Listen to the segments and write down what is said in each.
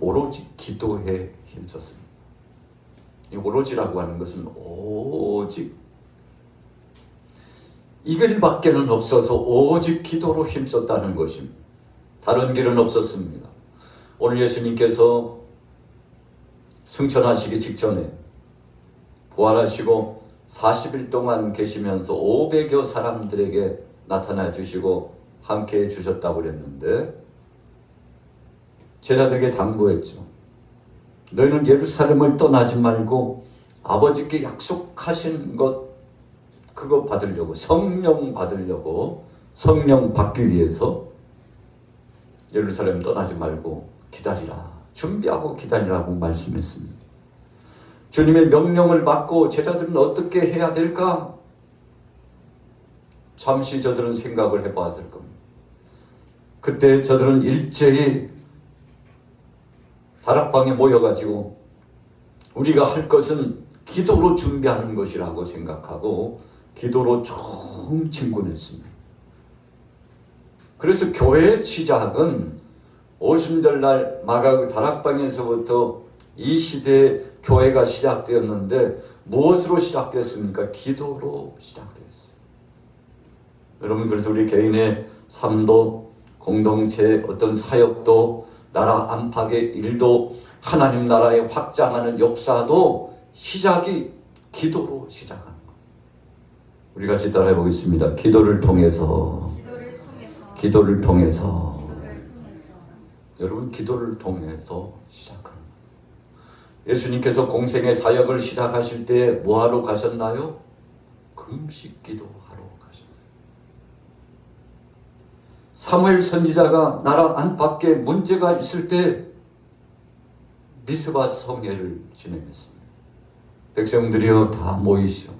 오로지 기도에 힘썼습니다. 이 오로지라고 하는 것은 오직 이 길밖에는 없어서 오직 기도로 힘썼다는 것입니다. 다른 길은 없었습니다. 오늘 예수님께서 승천하시기 직전에 부활하시고 40일 동안 계시면서 500여 사람들에게 나타나 주시고 함께 해 주셨다고 그랬는데 제자들에게 당부했죠. 너희는 예루살렘을 떠나지 말고 아버지께 약속하신 것 그거 받으려고, 성령 받으려고, 성령 받기 위해서 예루살렘 떠나지 말고 기다리라, 준비하고 기다리라고 말씀했습니다. 주님의 명령을 받고 제자들은 어떻게 해야 될까? 잠시 저들은 생각을 해봤을 겁니다. 그때 저들은 일제히 다락방에 모여가지고 우리가 할 것은 기도로 준비하는 것이라고 생각하고 기도로 총진군했습니다. 그래서 교회의 시작은 오순절날 마가의 다락방에서부터 이 시대에 교회가 시작되었는데 무엇으로 시작됐습니까? 기도로 시작되었어요. 여러분, 그래서 우리 개인의 삶도 공동체의 어떤 사역도 나라 안팎의 일도 하나님 나라의 확장하는 역사도 시작이 기도로 시작하는 거예요. 우리 같이 따라해 보겠습니다. 기도를 통해서. 여러분, 기도를 통해서 시작하는 거예요. 예수님께서 공생의 사역을 시작하실 때 뭐하러 가셨나요? 금식 기도하러 가셨어요. 사무엘 선지자가 나라 안팎에 문제가 있을 때 미스바 성회를 진행했습니다. 백성들이여 다 모이시오.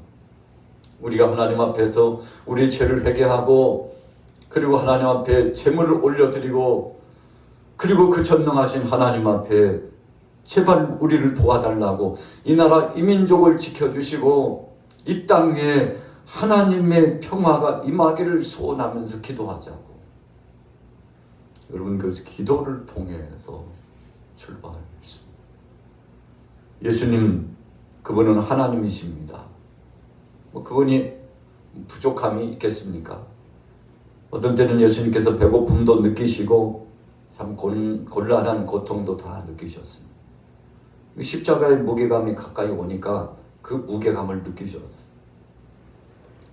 우리가 하나님 앞에서 우리의 죄를 회개하고 그리고 하나님 앞에 제물을 올려드리고 그리고 그 전능하신 하나님 앞에 제발 우리를 도와달라고 이 나라 이 민족을 지켜주시고 이 땅에 하나님의 평화가 임하기를 소원하면서 기도하자고. 여러분, 그래서 기도를 통해서 출발했습니다. 예수님, 그분은 하나님이십니다. 그분이 부족함이 있겠습니까? 어떤 때는 예수님께서 배고픔도 느끼시고 참 곤란한 고통도 다 느끼셨습니다. 십자가의 무게감이 가까이 오니까 그 무게감을 느끼셨어요.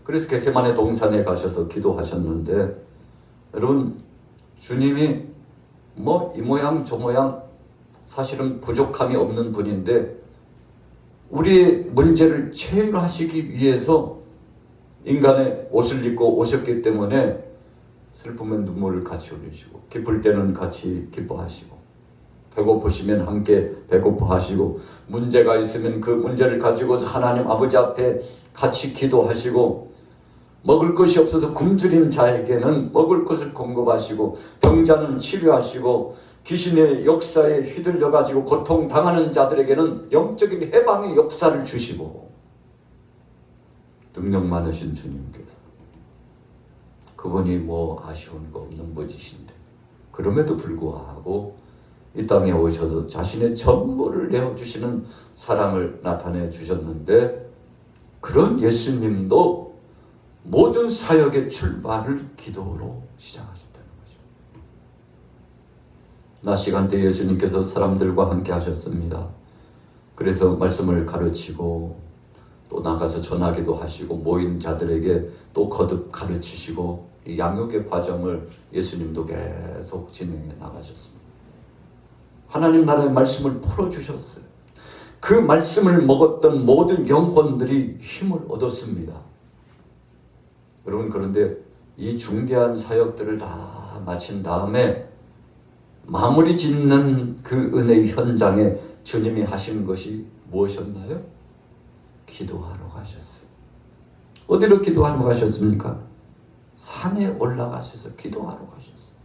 그래서 겟세마네 동산에 가셔서 기도하셨는데 여러분, 주님이 이 모양 저 모양 사실은 부족함이 없는 분인데 우리의 문제를 체휼하시기 위해서 인간의 옷을 입고 오셨기 때문에 슬프면 눈물을 같이 흘리시고 기쁠 때는 같이 기뻐하시고 배고프시면 함께 배고파하시고 문제가 있으면 그 문제를 가지고서 하나님 아버지 앞에 같이 기도하시고 먹을 것이 없어서 굶주린 자에게는 먹을 것을 공급하시고 병자는 치료하시고 귀신의 역사에 휘둘려가지고 고통당하는 자들에게는 영적인 해방의 역사를 주시고 능력 많으신 주님께서 그분이 아쉬운 거 없는 분이신데 그럼에도 불구하고 이 땅에 오셔서 자신의 전부를 내어주시는 사랑을 나타내 주셨는데 그런 예수님도 모든 사역의 출발을 기도로 시작하셨다는 거죠. 낮 시간대 예수님께서 사람들과 함께 하셨습니다. 그래서 말씀을 가르치고 또 나가서 전하기도 하시고 모인 자들에게 또 거듭 가르치시고 이 양육의 과정을 예수님도 계속 진행해 나가셨습니다. 하나님 나라의 말씀을 풀어주셨어요. 그 말씀을 먹었던 모든 영혼들이 힘을 얻었습니다. 여러분, 그런데 이 중대한 사역들을 다 마친 다음에 마무리 짓는 그 은혜의 현장에 주님이 하신 것이 무엇이었나요? 기도하러 가셨어요. 어디로 기도하러 가셨습니까? 산에 올라가셔서 기도하러 가셨어요.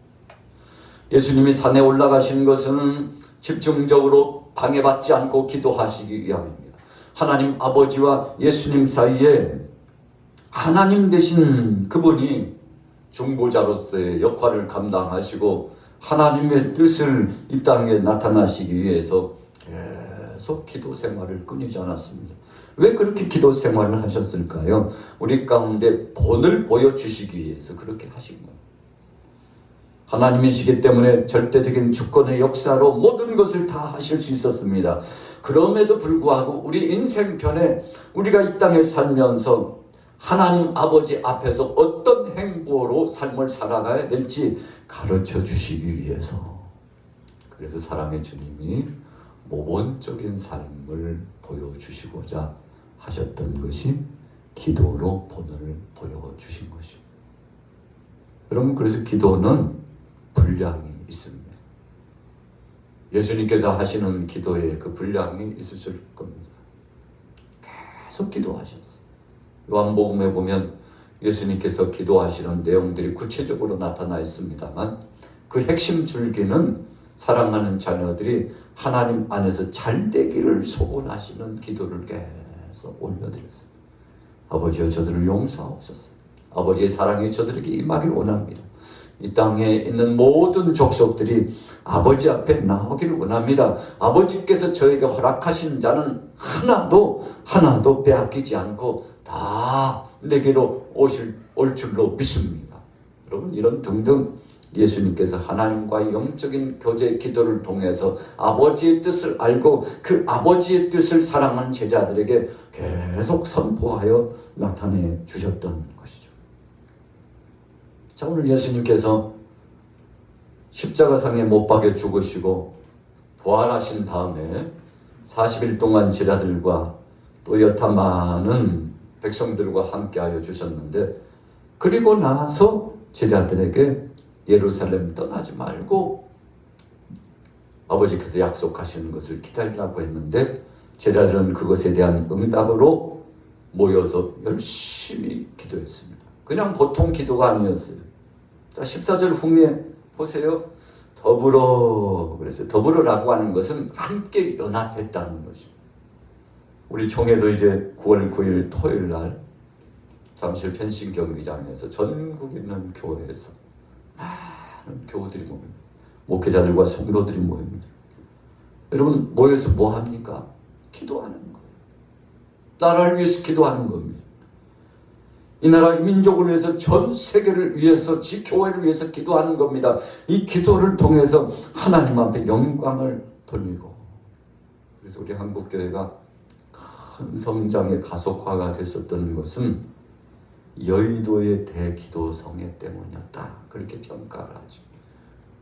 예수님이 산에 올라가신 것은 집중적으로 방해받지 않고 기도하시기 위함입니다. 하나님 아버지와 예수님 사이에 하나님 되신 그분이 중보자로서의 역할을 감당하시고 하나님의 뜻을 이 땅에 나타나시기 위해서 계속 기도 생활을 끊이지 않았습니다. 왜 그렇게 기도 생활을 하셨을까요? 우리 가운데 본을 보여주시기 위해서 그렇게 하신 거예요. 하나님이시기 때문에 절대적인 주권의 역사로 모든 것을 다 하실 수 있었습니다. 그럼에도 불구하고 우리 인생편에 우리가 이 땅에 살면서 하나님 아버지 앞에서 어떤 행보로 삶을 살아가야 될지 가르쳐 주시기 위해서, 그래서 사랑의 주님이 모범적인 삶을 보여주시고자 하셨던 것이 기도로 본을 보여주신 것입니다. 여러분, 그래서 기도는 분량이 있습니다. 예수님께서 하시는 기도에 그 분량이 있으실 겁니다. 계속 기도하셨어요. 요한복음에 보면 예수님께서 기도하시는 내용들이 구체적으로 나타나 있습니다만 그 핵심 줄기는 사랑하는 자녀들이 하나님 안에서 잘 되기를 소원하시는 기도를 계속 올려드렸어요. 아버지여, 저들을 용서하옵소서. 아버지의 사랑이 저들에게 임하길 원합니다. 이 땅에 있는 모든 족속들이 아버지 앞에 나오기를 원합니다. 아버지께서 저에게 허락하신 자는 하나도 빼앗기지 않고 다 내게로 올 줄로 믿습니다. 여러분, 이런 등등 예수님께서 하나님과의 영적인 교제 기도를 통해서 아버지의 뜻을 알고 그 아버지의 뜻을 사랑하는 제자들에게 계속 선포하여 나타내 주셨던 것이죠. 자, 오늘 예수님께서 십자가상에 못 박혀 죽으시고 부활하신 다음에 40일 동안 제자들과 또 여타 많은 백성들과 함께하여 주셨는데, 그리고 나서 제자들에게 예루살렘 떠나지 말고 아버지께서 약속하시는 것을 기다리라고 했는데, 제자들은 그것에 대한 응답으로 모여서 열심히 기도했습니다. 그냥 보통 기도가 아니었어요. 자, 14절 후미에 보세요. 그래서 더불어라고 하는 것은 함께 연합했다는 것입니다. 우리 총회도 이제 9월 9일 토요일 날 잠실 펜싱 경기장에서 전국에 있는 교회에서 많은 교우들이 모입니다. 목회자들과 성도들이 모입니다. 여러분, 모여서 뭐 합니까? 기도하는 거예요. 나라를 위해서 기도하는 겁니다. 이 나라 이 민족을 위해서, 전 세계를 위해서, 지교회를 위해서 기도하는 겁니다. 이 기도를 통해서 하나님 앞에 영광을 돌리고, 그래서 우리 한국교회가 큰 성장의 가속화가 됐었던 것은 여의도의 대기도성회 때문이었다, 그렇게 평가를 하죠.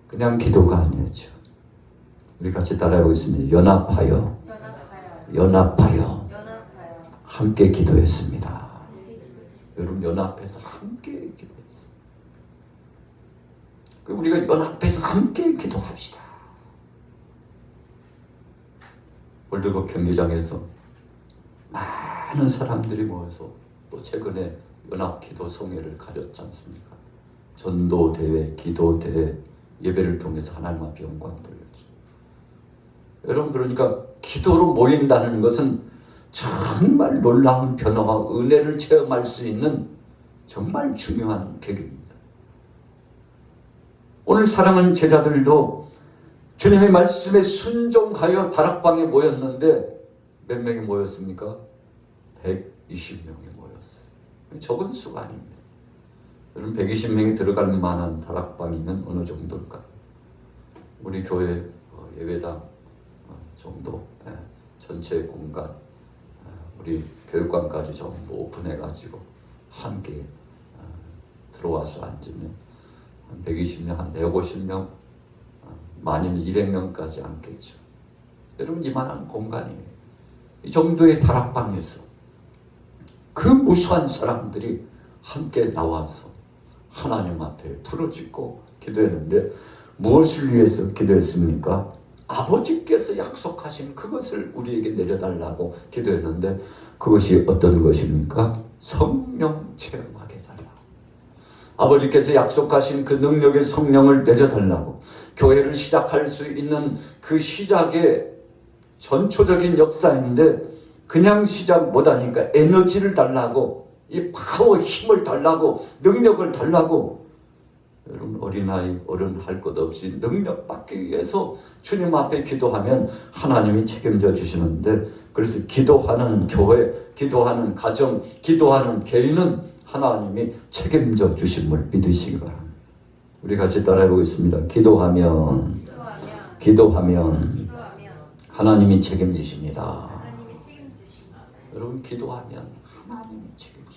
그냥 기도가 아니었죠. 우리 같이 따라해보겠습니다. 연합하여 함께 기도했습니다. 여러분, 연합해서 함께 기도했어요. 우리가 연합해서 함께 기도합시다. 월드컵 경기장에서 많은 사람들이 모여서 또 최근에 연합기도성회를 가졌지 않습니까? 전도대회, 기도대회, 예배를 통해서 하나님 앞에 영광 돌렸죠. 여러분, 그러니까 기도로 모인다는 것은 정말 놀라운 변화와 은혜를 체험할 수 있는 정말 중요한 계기입니다. 오늘 사랑하는 제자들도 주님의 말씀에 순종하여 다락방에 모였는데 몇 명이 모였습니까? 120명이 모였어요. 적은 수가 아닙니다. 여러분, 120명이 들어갈 만한 다락방이면 어느 정도일까요? 우리 교회 예배당 정도, 전체 공간, 우리 교육관까지 전부 오픈해가지고 함께 들어와서 앉으면 120명, 한 150명, 많으면 200명까지 앉겠죠. 여러분, 이만한 공간이에요. 이 정도의 다락방에서 그 무수한 사람들이 함께 나와서 하나님 앞에 부르짖고 기도했는데, 무엇을 위해서 기도했습니까? 아버지께서 약속하신 그것을 우리에게 내려달라고 기도했는데, 그것이 어떤 것입니까? 성령 체험하게 해달라고. 아버지께서 약속하신 그 능력의 성령을 내려달라고, 교회를 시작할 수 있는 그 시작의 전초적인 역사인데 그냥 시작 못하니까 에너지를 달라고, 이 파워, 힘을 달라고, 능력을 달라고 여러분 어린아이 어른 할 것 없이 능력 받기 위해서 주님 앞에 기도하면 하나님이 책임져 주시는데, 그래서 기도하는 교회, 기도하는 가정, 기도하는 개인은 하나님이 책임져 주심을 믿으시기 바랍니다. 우리 같이 따라해 보겠습니다. 기도하면 하나님이 책임지십니다. 여러분 기도하면 하나님이 책임지십니다.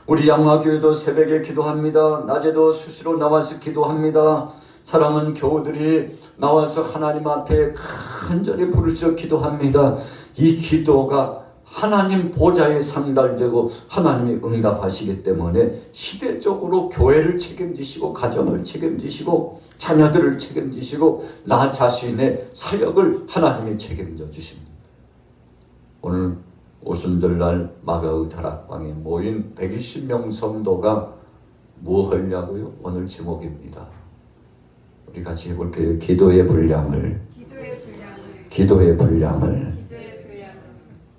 우리 양화교회도 새벽에 기도합니다. 낮에도 수시로 나와서 기도합니다. 사랑하는 교우들이 나와서 하나님 앞에 간절히 부르짖어 기도합니다. 이 기도가 하나님 보좌에 상달되고 하나님이 응답하시기 때문에 시대적으로 교회를 책임지시고 가정을 책임지시고 자녀들을 책임지시고 나 자신의 사역을 하나님이 책임져 주십니다. 오늘 오순절날 마가의 다락방에 모인 120명 성도가 뭐 하려고요? 오늘 제목입니다. 우리 같이 해볼게요. 기도의 분량을.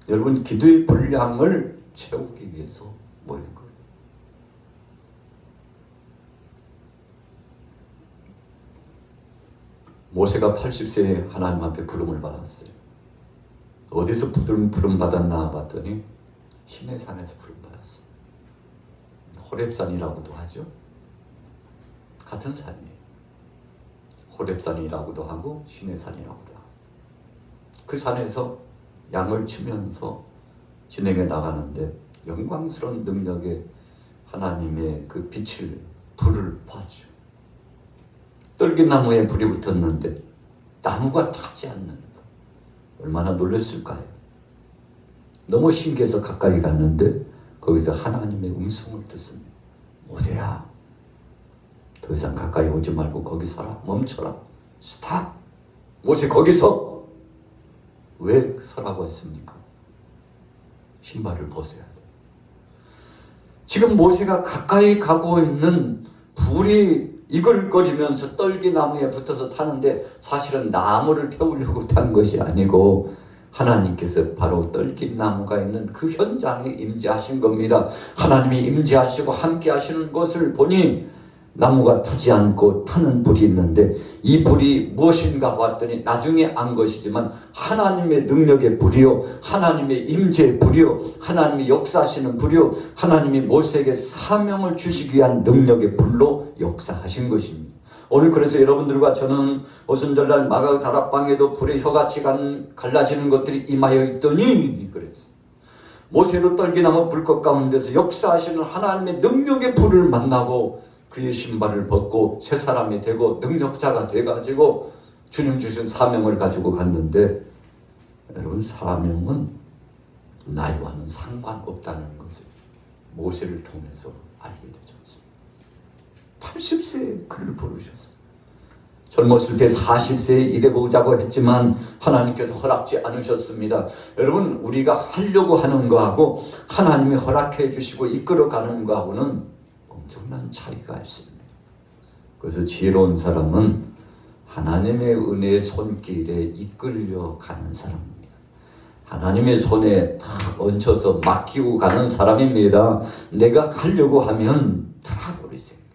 여러분 기도의 분량을 채우기 위해서 모인 거예요. 모세가 80세에 하나님 앞에 부름을 받았어요. 어디서 부름 받았나 봤더니 시내산에서 부름 받았어요. 호렙산이라고도 하죠. 같은 산이에요. 호렙산이라고도 하고 시내산이라고도 하고. 그 산에서 양을 치면서 진행해 나가는데 영광스러운 능력의 하나님의 그 빛을, 불을 봤죠. 떨기나무에 불이 붙었는데 나무가 타지 않는다. 얼마나 놀랐을까요? 너무 신기해서 가까이 갔는데 거기서 하나님의 음성을 듣습니다. 모세야, 더 이상 가까이 오지 말고 거기 서라. 멈춰라. 스탑. 모세 거기서. 왜 서라고 했습니까? 신발을 벗어야 돼. 지금 모세가 가까이 가고 있는 불이 이글거리면서 떨기나무에 붙어서 타는데 사실은 나무를 태우려고 탄 것이 아니고 하나님께서 바로 떨기나무가 있는 그 현장에 임재하신 겁니다. 하나님이 임재하시고 함께 하시는 것을 보니 나무가 타지 않고 타는 불이 있는데 이 불이 무엇인가 봤더니 나중에 안 것이지만 하나님의 능력의 불이요, 하나님의 임재의 불이요, 하나님이 역사하시는 불이요, 하나님이 모세에게 사명을 주시기 위한 능력의 불로 역사하신 것입니다. 오늘 그래서 여러분들과 저는 오순절날 마가 다락방에도 불의 혀같이 갈라지는 것들이 임하여 있더니 그랬어요. 모세도 떨기나무 불꽃 가운데서 역사하시는 하나님의 능력의 불을 만나고 그의 신발을 벗고 새 사람이 되고 능력자가 돼가지고 주님 주신 사명을 가지고 갔는데, 여러분 사명은 나이와는 상관없다는 것을 모세를 통해서 알게 되지 않습니까? 80세에 그를 부르셨어요. 젊었을 때 40세에 일해보자고 했지만 하나님께서 허락지 않으셨습니다. 여러분 우리가 하려고 하는 거하고 하나님이 허락해 주시고 이끌어가는 거하고는 엄청난 차이가 있습니다. 그래서 지혜로운 사람은 하나님의 은혜의 손길에 이끌려 가는 사람입니다. 하나님의 손에 탁 얹혀서 맡기고 가는 사람입니다. 내가 하려고 하면 트러블이 생겨요.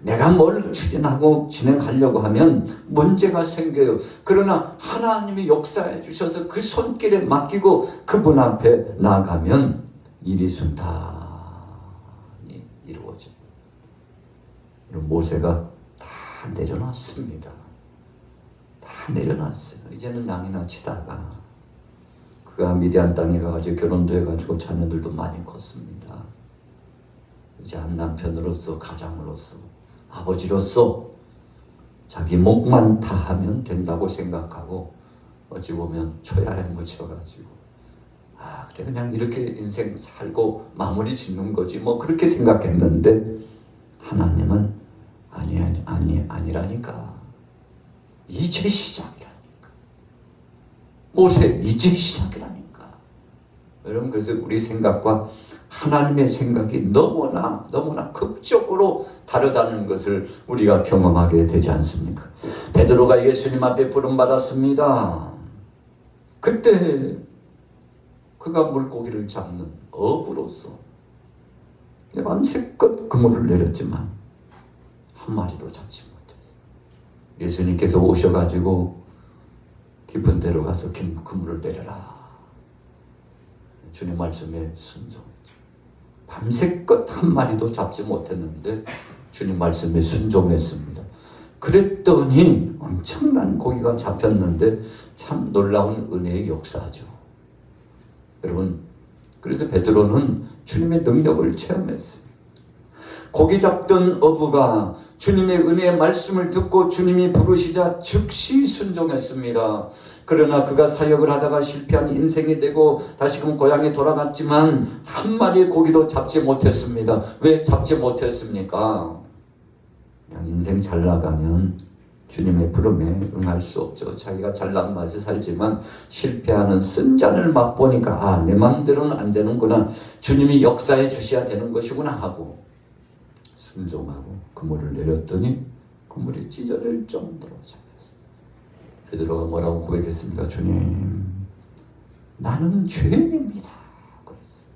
내가 뭘 추진하고 진행하려고 하면 문제가 생겨요. 그러나 하나님이 역사해 주셔서 그 손길에 맡기고 그분 앞에 나아가면 일이 순탄히 이루어져요. 모세가 다 내려놨습니다. 다 내려놨어요. 이제는 양이나 치다가 그가 미디안 땅에 가가지고 결혼도 해가지고 자녀들도 많이 컸습니다. 이제 한 남편으로서, 가장으로서, 아버지로서 자기 목만 다하면 된다고 생각하고 어찌 보면 초야에 묻혀가지고 그래 그냥 이렇게 인생 살고 마무리 짓는 거지 뭐 그렇게 생각했는데 하나님은 아니라니까. 이제 시작이라니까. 모세 이제 시작이라니까. 여러분 그래서 우리 생각과 하나님의 생각이 너무나 극적으로 다르다는 것을 우리가 경험하게 되지 않습니까? 베드로가 예수님 앞에 부름받았습니다. 그때 그가 물고기를 잡는 어부로서 밤새껏 그물을 내렸지만 한 마리도 잡지 못했어요. 예수님께서 오셔가지고 깊은 데로 가서 그물을 내려라. 주님 말씀에 순종했죠. 밤새껏 한 마리도 잡지 못했는데 주님 말씀에 순종했습니다. 그랬더니 엄청난 고기가 잡혔는데 참 놀라운 은혜의 역사죠. 여러분, 그래서 베드로는 주님의 능력을 체험했어요. 고기 잡던 어부가 주님의 은혜의 말씀을 듣고 주님이 부르시자 즉시 순종했습니다. 그러나 그가 사역을 하다가 실패한 인생이 되고 다시금 고향에 돌아갔지만 한 마리의 고기도 잡지 못했습니다. 왜 잡지 못했습니까? 그냥 인생 잘 나가면 주님의 부름에 응할 수 없죠. 자기가 잘난 맛에 살지만 실패하는 쓴잔을 맛보니까 내 마음대로는 안 되는구나. 주님이 역사해 주셔야 되는 것이구나 하고 순종하고 그물을 내렸더니 그물이 찢어질 정도로 잡혔어요. 베드로가 뭐라고 고백했습니까? 주님, 나는 죄인입니다. 그랬어요.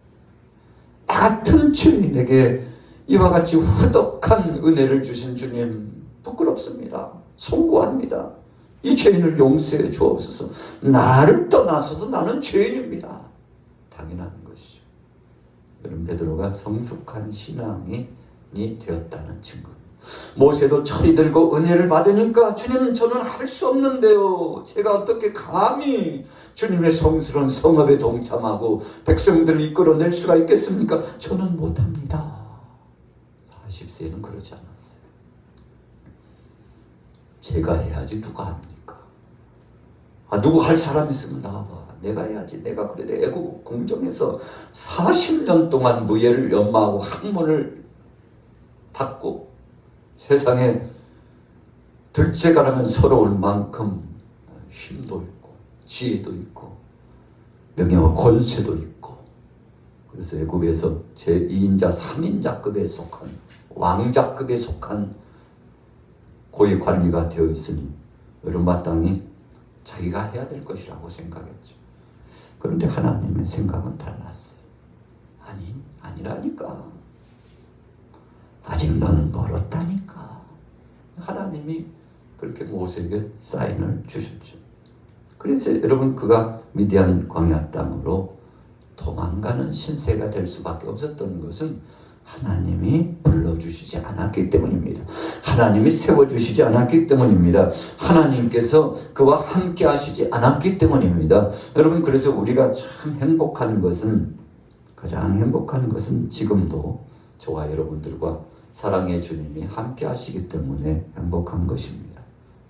나 같은 죄인에게 이와 같이 후덕한 은혜를 주신 주님 부끄럽습니다. 송구합니다. 이 죄인을 용서해 주옵소서. 나를 떠나서서 나는 죄인입니다. 당연한 것이죠. 여러분, 베드로가 성숙한 신앙이 되었다는 증거. 모세도 철이 들고 은혜를 받으니까 주님, 저는 할 수 없는데요. 제가 어떻게 감히 주님의 성스러운 성업에 동참하고 백성들을 이끌어낼 수가 있겠습니까? 저는 못합니다. 40세는 그러지 않았어요. 제가 해야지 누가 합니까? 누구 할 사람 있으면 나와봐. 내가 해야지. 내가 그래. 내 애국 공정에서 40년 동안 무예를 연마하고 학문을 닦고 세상에 둘째가라면 서러울 만큼 힘도 있고 지혜도 있고 명예와 권세도 있고, 그래서 애국에서 제2인자 3인자급에 속한 왕자급에 속한 고위 관리가 되어 있으니 마땅히 자기가 해야 될 것이라고 생각했죠. 그런데 하나님의 생각은 달랐어요. 아니라니까. 아직 너는 멀었다니까. 하나님이 그렇게 모세에게 사인을 주셨죠. 그래서 여러분, 그가 미디안 광야 땅으로 도망가는 신세가 될 수밖에 없었던 것은 하나님이 불러주시지 않았기 때문입니다. 하나님이 세워주시지 않았기 때문입니다. 하나님께서 그와 함께 하시지 않았기 때문입니다. 여러분, 그래서 우리가 참 행복한 것은, 가장 행복한 것은 지금도 저와 여러분들과 사랑의 주님이 함께 하시기 때문에 행복한 것입니다.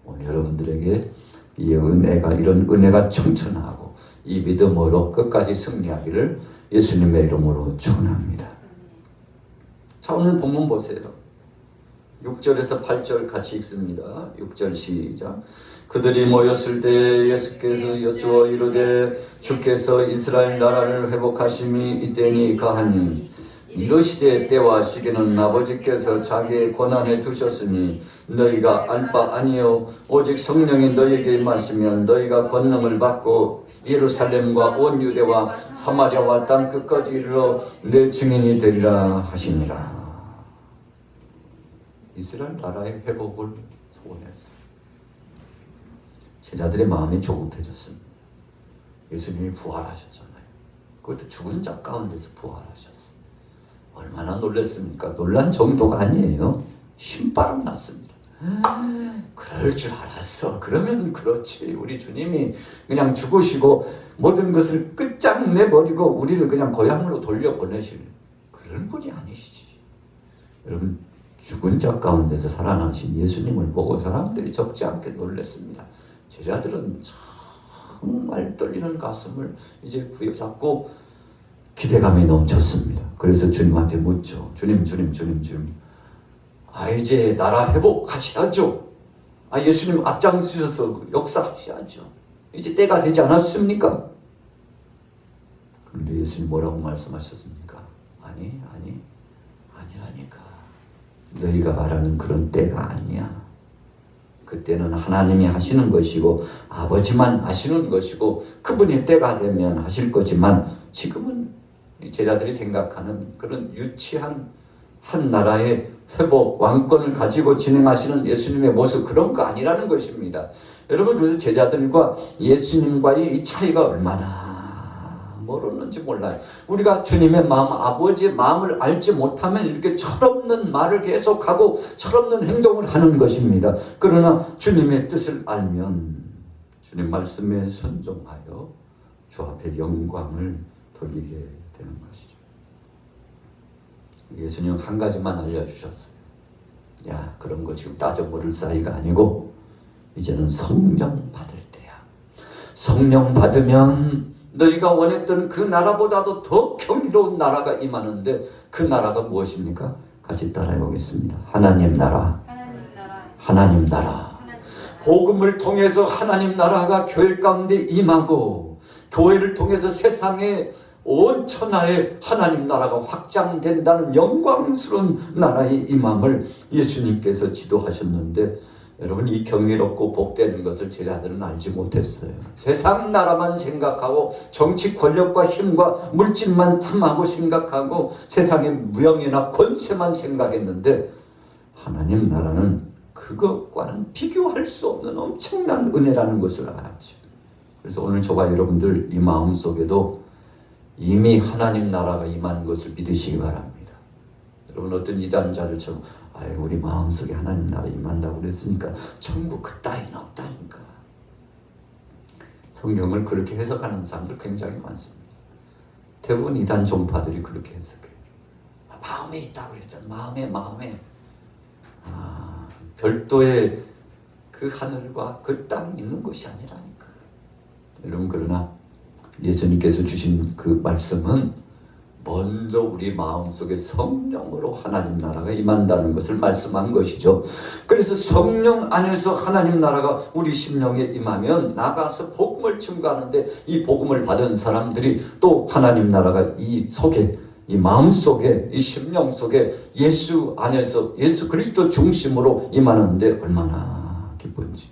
오늘 여러분들에게 이런 은혜가 충천하고 이 믿음으로 끝까지 승리하기를 예수님의 이름으로 축원합니다. 자, 오늘 본문 보세요. 6절에서 8절 같이 읽습니다. 6절 시작. 그들이 모였을 때 예수께서 여쭈어 이르되 주께서 이스라엘 나라를 회복하심이 이때니까 하니 이르시되 때와 시기는 아버지께서 자기의 권한에 두셨으니 너희가 알 바 아니요 오직 성령이 너희에게 임하시면 너희가 권능을 받고 예루살렘과 온 유대와 사마리아와 땅 끝까지 이르러 내 증인이 되리라 하시니라. 이스라엘 나라의 회복을 소원했어요. 제자들의 마음이 조급해졌습니다. 예수님이 부활하셨잖아요. 그것도 죽은 자 가운데서 부활하셨어요. 얼마나 놀랐습니까? 놀란 정도가 아니에요. 신바람 났습니다. 그럴 줄 알았어. 그러면 그렇지. 우리 주님이 그냥 죽으시고 모든 것을 끝장내버리고 우리를 그냥 고향으로 돌려보내실 그런 분이 아니시지. 여러분, 죽은 자 가운데서 살아나신 예수님을 보고 사람들이 적지 않게 놀랐습니다. 제자들은 정말 떨리는 가슴을 이제 부여잡고 기대감이 넘쳤습니다. 그래서 주님 앞에 묻죠. 주님. 이제 나라 회복하셔야죠. 예수님 앞장서셔서 역사하셔야죠. 이제 때가 되지 않았습니까? 그런데 예수님 뭐라고 말씀하셨습니까? 아니라니까. 너희가 말하는 그런 때가 아니야. 그때는 하나님이 하시는 것이고 아버지만 하시는 것이고 그분의 때가 되면 하실 거지만 지금은 제자들이 생각하는 그런 유치한 한 나라의 회복, 왕권을 가지고 진행하시는 예수님의 모습, 그런 거 아니라는 것입니다. 여러분, 그래서 제자들과 예수님과의 이 차이가 얼마나 멀었는지 몰라요. 우리가 주님의 마음, 아버지의 마음을 알지 못하면 이렇게 철없는 말을 계속하고 철없는 행동을 하는 것입니다. 그러나 주님의 뜻을 알면 주님 말씀에 순종하여 주 앞에 영광을 돌리게 되는 것이죠. 예수님 한 가지만 알려주셨어요. 야, 그런 거 지금 따져 모를 사이가 아니고 이제는 성령 받을 때야. 성령 받으면 너희가 원했던 그 나라보다도 더 경이로운 나라가 임하는데, 그 나라가 무엇입니까? 같이 따라해 보겠습니다. 하나님 나라. 하나님 나라. 복음을 통해서 하나님 나라가 교회 가운데 임하고, 교회를 통해서 세상에 온 천하에 하나님 나라가 확장된다는 영광스러운 나라의 임함을 예수님께서 지도하셨는데, 여러분, 이 경이롭고 복되는 것을 제자들은 알지 못했어요. 세상 나라만 생각하고 정치 권력과 힘과 물질만 탐하고 생각하고 세상의 무형이나 권세만 생각했는데, 하나님 나라는 그것과는 비교할 수 없는 엄청난 은혜라는 것을 알았죠. 그래서 오늘 저와 여러분들 이 마음속에도 이미 하나님 나라가 임한 것을 믿으시기 바랍니다. 여러분, 어떤 이단자들처럼 우리 마음속에 하나님 나라 임한다고 그랬으니까 천국 그따위는 없다니까. 성경을 그렇게 해석하는 사람들 굉장히 많습니다. 대부분 이단 종파들이 그렇게 해석해요. 마음에 있다고 그랬잖아. 마음에. 별도의 그 하늘과 그 땅이 있는 것이 아니라니까. 여러분, 그러나 예수님께서 주신 그 말씀은 먼저 우리 마음속에 성령으로 하나님 나라가 임한다는 것을 말씀한 것이죠. 그래서 성령 안에서 하나님 나라가 우리 심령에 임하면 나가서 복음을 증거하는데, 이 복음을 받은 사람들이 또 하나님 나라가 이 속에, 이 마음속에, 이 심령 속에 예수 안에서 예수 그리스도 중심으로 임하는데 얼마나 기쁜지.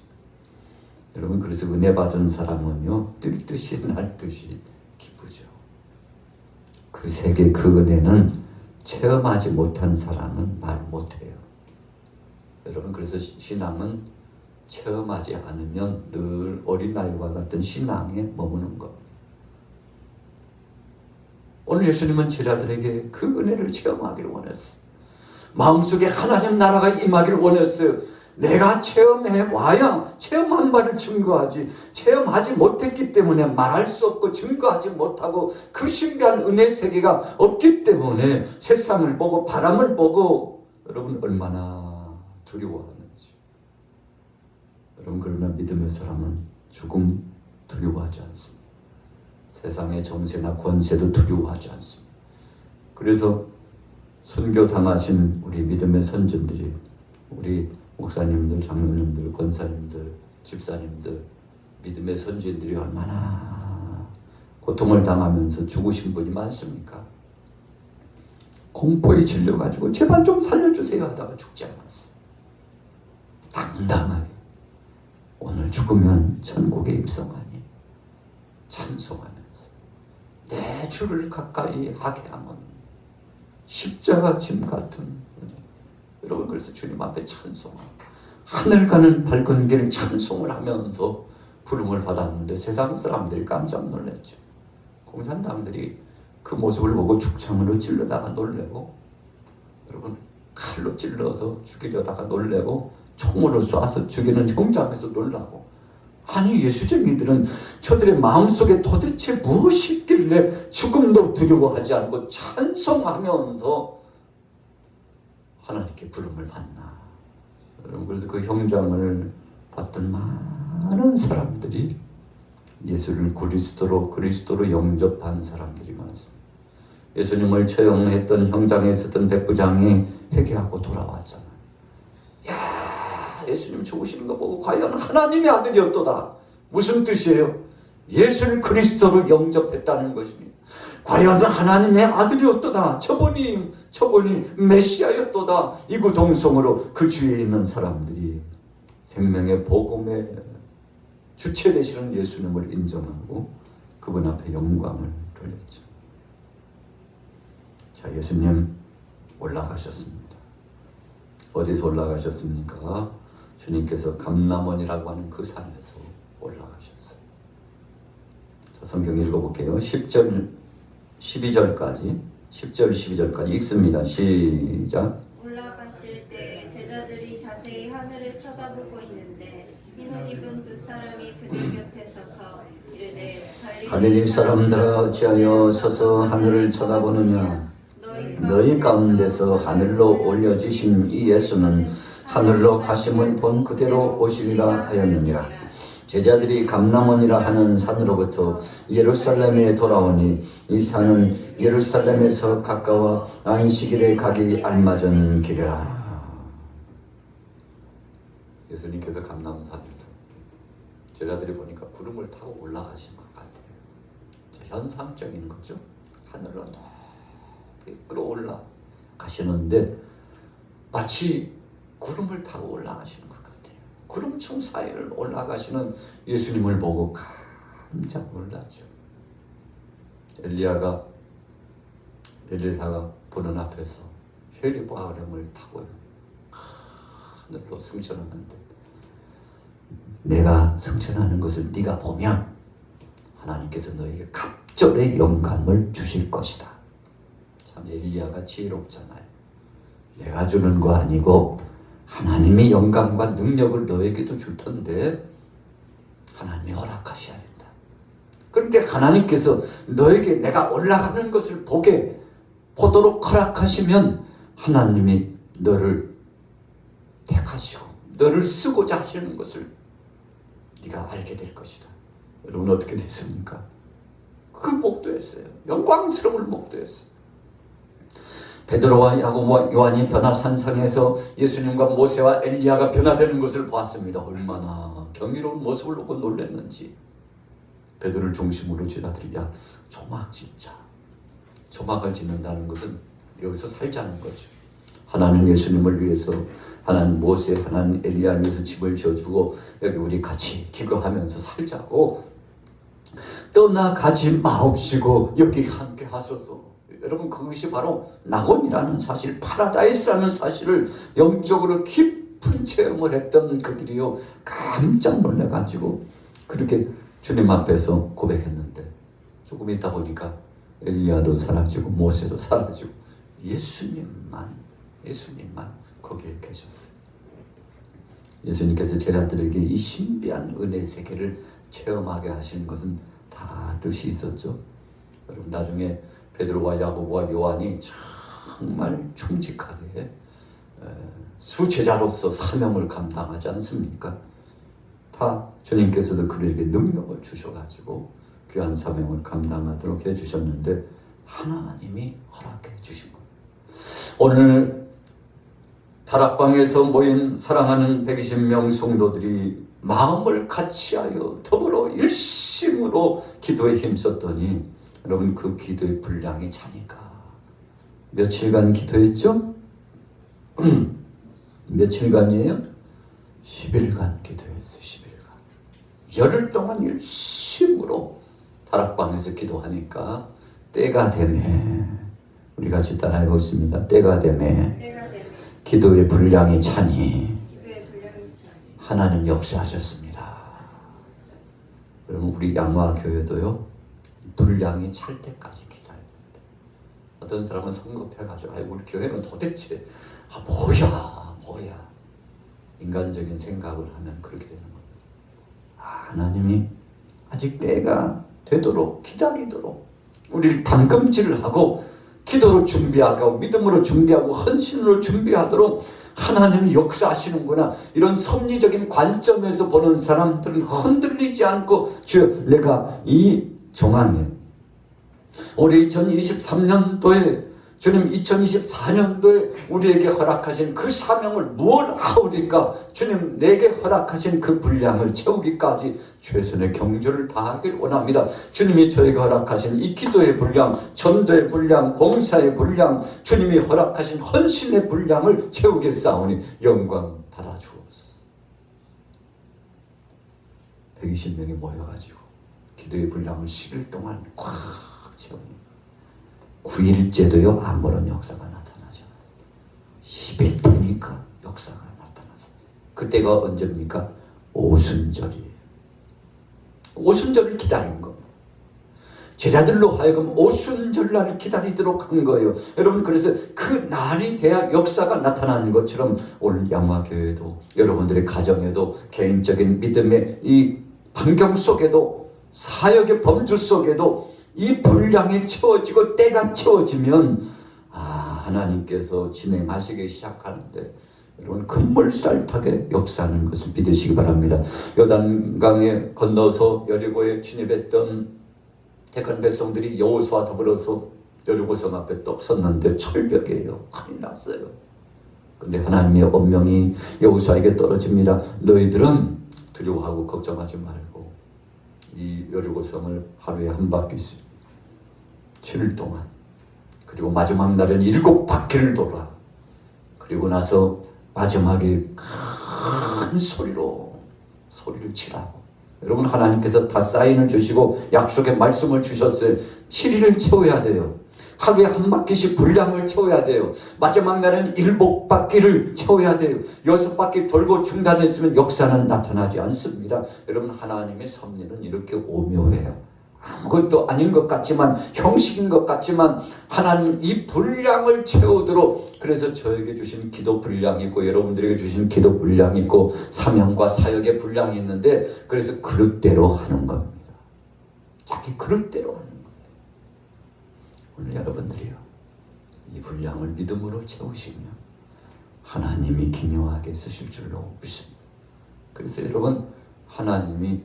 여러분, 그래서 은혜 받은 사람은요, 뛸 듯이 날 듯이 기쁘죠. 그 세계 그 은혜는 체험하지 못한 사람은 말 못해요. 여러분, 그래서 신앙은 체험하지 않으면 늘 어린아이와 같은 신앙에 머무는 것. 오늘 예수님은 제자들에게 그 은혜를 체험하기를 원했어요. 마음속에 하나님 나라가 임하기를 원했어요. 내가 체험해 와야 체험한 바를 증거하지, 체험하지 못했기 때문에 말할 수 없고 증거하지 못하고 그 신비한 은혜 세계가 없기 때문에 세상을 보고 바람을 보고 여러분 얼마나 두려워하는지. 여러분, 그러나 믿음의 사람은 죽음 두려워하지 않습니다. 세상의 정세나 권세도 두려워하지 않습니다. 그래서 순교당하신 우리 믿음의 선전들이, 우리 목사님들, 장로님들, 권사님들, 집사님들, 믿음의 선진들이 얼마나 고통을 당하면서 죽으신 분이 많습니까? 공포에 질려가지고 제발 좀 살려주세요 하다가 죽지 않았어요. 당당하게 오늘 죽으면 천국에 입성하니 찬송하면서 내 주를 가까이 하게 하면 십자가 짐 같은 은혜. 여러분, 그래서 주님 앞에 찬송하고 하늘 가는 밝은 길 찬송을 하면서 부름을 받았는데 세상 사람들이 깜짝 놀랐죠. 공산당들이 그 모습을 보고 죽창으로 찔러다가 놀래고, 여러분, 칼로 찔러서 죽이려다가 놀래고, 총으로 쏴서 죽이는 형장에서 놀라고. 아니, 예수쟁이들은 저들의 마음속에 도대체 무엇이 있길래 죽음도 두려워하지 않고 찬송하면서 하나님께 부름을 받나. 여러분, 그래서 그 형장을 봤던 많은 사람들이 예수를 그리스도로 영접한 사람들이 많습니다. 예수님을 처형했던 형장에 있었던 백부장이 회개하고 돌아왔잖아요. 야, 예수님 죽으시는 거 보고 과연 하나님의 아들이었도다. 무슨 뜻이에요? 예수를 그리스도로 영접했다는 것입니다. 과연 하나님의 아들이었도다. 저분이 메시아였도다. 이구동성으로 그 주위에 있는 사람들이 생명의 복음의 주체 되시는 예수님을 인정하고 그분 앞에 영광을 돌렸죠. 자, 예수님 올라가셨습니다. 어디서 올라가셨습니까? 주님께서 감람원이라고 하는 그 산에서 올라가셨어요. 자, 성경 읽어볼게요. 10절, 12절까지 10절, 12절까지 읽습니다. 시작. 올라가실 때 제자들이 자세히 하늘을 쳐다보고 있는데 흰옷 입은 두 사람이 그들 곁에 서서 이르되 갈릴리 사람들아 어찌하여 서서 하늘을 쳐다보느냐. 너희 가운데서 하늘로 올려지신 이 예수는 하늘로 가심을 본 그대로 오시리라 하였느니라. 제자들이 감람원이라 하는 산으로부터 예루살렘에 돌아오니 이 산은 예루살렘에서 가까워 안식일에 가기 알맞은 길이라. 예수님께서 감람산에서 제자들이 보니까 구름을 타고 올라가신 것 같아요. 현상적인 거죠. 하늘로 높이 끌어올라 가시는데 마치 구름을 타고 올라가시는 것 같아요. 구름층 사이를 올라가시는 예수님을 보고 깜짝 놀랐죠. 엘리사가 보는 앞에서 회리바람을 타고요. 하늘로 승천하는데 내가 승천하는 것을 네가 보면 하나님께서 너에게 갑절의 영감을 주실 것이다. 참 엘리야가 지혜롭잖아요. 내가 주는 거 아니고 하나님이 영감과 능력을 너에게도 줄 텐데 하나님이 허락하셔야 된다. 그런데 하나님께서 너에게 내가 올라가는 것을 보도록 허락하시면 하나님이 너를 택하시고 너를 쓰고자 하시는 것을 네가 알게 될 것이다. 여러분 어떻게 됐습니까? 그걸 목도했어요. 영광스러움을 목도했어요. 베드로와 야고보와 요한이 변화산상에서 예수님과 모세와 엘리야가 변화되는 것을 보았습니다. 얼마나 경이로운 모습을 보고 놀랐는지. 베드로를 중심으로 제자들이 조막 짓자. 조막을 짓는다는 것은 여기서 살자는 거죠. 하나님 예수님을 위해서, 하나님 모세, 하나님 엘리야를 위해서 집을 지어주고 여기 우리 같이 기거하면서 살자고, 떠나가지 마옵시고 여기 함께 하소서. 여러분 그것이 바로 낙원이라는 사실, 파라다이스라는 사실을 영적으로 깊은 체험을 했던 그들이요, 깜짝 놀라가지고 그렇게 주님 앞에서 고백했는데 조금 있다 보니까 엘리야도 사라지고 모세도 사라지고 예수님만 거기에 계셨어요. 예수님께서 제자들에게 이 신비한 은혜 세계를 체험하게 하시는 것은 다 뜻이 있었죠. 여러분 나중에 베드로와 야고보와 요한이 정말 충직하게 수제자로서 사명을 감당하지 않습니까? 다 주님께서도 그들에게 능력을 주셔가지고 귀한 사명을 감당하도록 해주셨는데 하나님이 허락해 주신 겁니다. 오늘 다락방에서 모인 사랑하는 120명 성도들이 마음을 같이하여 더불어 일심으로 기도에 힘썼더니 여러분 그 기도의 분량이 차니까 며칠간 기도했죠? 며칠간이에요? 10일간 기도했어요. 10일간. 열흘 동안 일심으로 다락방에서 기도하니까 때가 되매, 우리 같이 따라해보겠습니다. 때가 되매 기도의 분량이 차니 하나님 역사하셨습니다. 여러분 우리 양화교회도요, 분량이 찰 때까지 기다립니다. 어떤 사람은 성급해가지고 우리 교회는 도대체 뭐야 인간적인 생각을 하면 그렇게 되는 겁니다. 하나님이 아직 때가 되도록 기다리도록 우리를 담금질을 하고 기도로 준비하고 믿음으로 준비하고 헌신으로 준비하도록 하나님이 역사하시는구나, 이런 섭리적인 관점에서 보는 사람들은 흔들리지 않고 주여 내가 이 정황에 올해 2023년도에 주님 2024년도에 우리에게 허락하신 그 사명을 무엇 하오리까? 주님 내게 허락하신 그 분량을 채우기까지 최선의 경주를 다하길 원합니다. 주님이 저에게 허락하신 이 기도의 분량, 전도의 분량, 봉사의 분량, 주님이 허락하신 헌신의 분량을 채우겠사오니 영광 받아 주옵소서. 120명이 모여가지고 기도의 분량을 10일 동안 꽉 채웁니다. 9일째도요 아무런 역사가 나타나지 않았어요. 10일 되니까 그때가 언제입니까? 오순절이에요. 오순절을 기다린 겁니다. 제자들로 하여금 오순절날을 기다리도록 한 거예요. 여러분, 그래서 그 날이 돼야 역사가 나타나는 것처럼 오늘 양화교회도 여러분들의 가정에도 개인적인 믿음의 이 환경 속에도 사역의 범주 속에도 이 분량이 채워지고 때가 채워지면 하나님께서 진행하시기 시작하는데 여러분 급물살타게 역사하는 것을 믿으시기 바랍니다. 요단강에 건너서 여리고에 진입했던 택한 백성들이 여호수아와 더불어서 여리고성 앞에 떡 섰는데 철벽이에요. 큰일 났어요. 근데 하나님의 엄명이 여호수아에게 떨어집니다. 너희들은 두려워하고 걱정하지 말고 이 여리고성을 하루에 한 바퀴씩 7일 동안, 그리고 마지막 날은 7바퀴를 돌아. 그리고 나서 마지막에 큰 소리를 치라고. 여러분, 하나님께서 다 사인을 주시고 약속의 말씀을 주셨어요. 7일을 채워야 돼요. 하루에 한 바퀴씩 분량을 채워야 돼요. 마지막 날은 7바퀴를 채워야 돼요. 6바퀴 돌고 중단했으면 역사는 나타나지 않습니다. 여러분, 하나님의 섭리는 이렇게 오묘해요. 아무것도 아닌 것 같지만, 형식인 것 같지만 하나님 이 분량을 채우도록, 그래서 저에게 주신 기도 분량이 있고 여러분들에게 주신 기도 분량이 있고 사명과 사역의 분량이 있는데, 그래서 그릇대로 하는 겁니다. 자기 그릇대로 하는 겁니다. 오늘 여러분들이요, 이 분량을 믿음으로 채우시면 하나님이 기묘하게 쓰실 줄로 믿습니다. 그래서 여러분, 하나님이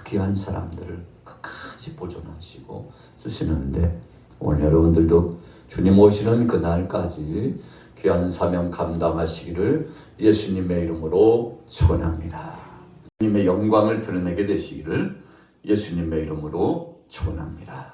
귀한 사람들을 끝까지 보존하시고 쓰시는데, 오늘 여러분들도 주님 오시는 그날까지 귀한 사명 감당하시기를 예수님의 이름으로 축원합니다. 주님의 영광을 드러내게 되시기를 예수님의 이름으로 축원합니다.